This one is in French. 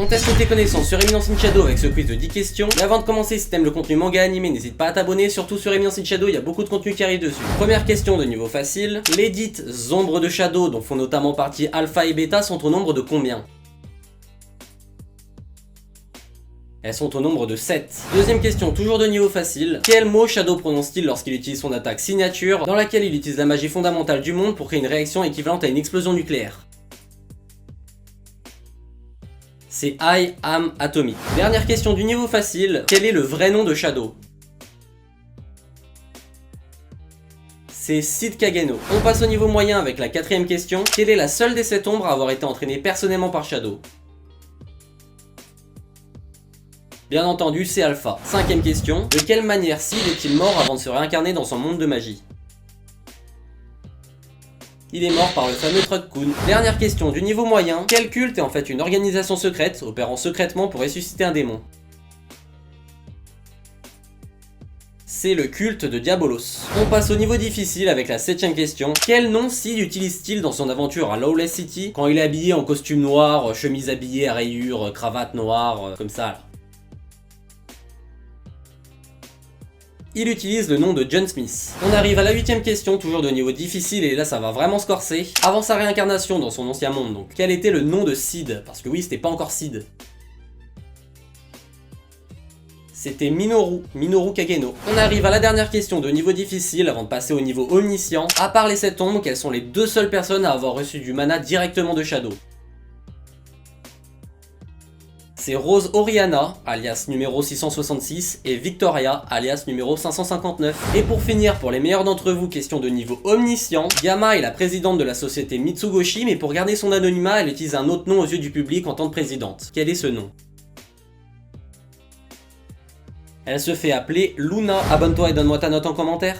On teste tes connaissances sur Eminence in Shadow avec ce quiz de 10 questions. Mais avant de commencer, si t'aimes le contenu manga animé, n'hésite pas à t'abonner. Surtout sur Eminence in Shadow, il y a beaucoup de contenu qui arrive dessus. Première question de niveau facile. Les dites ombres de Shadow, dont font notamment partie Alpha et Beta, sont au nombre de combien? Elles sont au nombre de 7. Deuxième question, toujours de niveau facile. Quel mot Shadow prononce-t-il lorsqu'il utilise son attaque signature, dans laquelle il utilise la magie fondamentale du monde pour créer une réaction équivalente à une explosion nucléaire? C'est I am atomic. Dernière question du niveau facile. Quel est le vrai nom de Shadow? C'est Sid Kageno. On passe au niveau moyen avec la quatrième question. Quelle est la seule des 7 ombres à avoir été entraînée personnellement par Shadow? Bien entendu, c'est Alpha. Cinquième question. De quelle manière Sid est-il mort avant de se réincarner dans son monde de magie? Il est mort par le fameux Truck-kun. Dernière question du niveau moyen. Quel culte est en fait une organisation secrète opérant secrètement pour ressusciter un démon? C'est le culte de Diabolos. On passe au niveau difficile avec la 7ème question. Quel nom Sid utilise-t-il dans son aventure à Lawless City quand il est habillé en costume noir, chemise habillée à rayures, cravate noire, comme ça là? Il utilise le nom de John Smith. On arrive à la 8ème question, toujours de niveau difficile, et là ça va vraiment se corser. Avant sa réincarnation dans son ancien monde, donc, quel était le nom de Sid? Parce que oui, c'était pas encore Sid. C'était Minoru Kageno. On arrive à la dernière question de niveau difficile avant de passer au niveau omniscient. À part les 7 ombres, quelles sont les 2 seules personnes à avoir reçu du mana directement de Shadow? C'est Rose Oriana, alias numéro 666, et Victoria, alias numéro 559. Et pour finir, pour les meilleurs d'entre vous, question de niveau omniscient, Gamma est la présidente de la société Mitsugoshi, mais pour garder son anonymat, elle utilise un autre nom aux yeux du public en tant que présidente. Quel est ce nom? Elle se fait appeler Luna. Abonne-toi et donne-moi ta note en commentaire.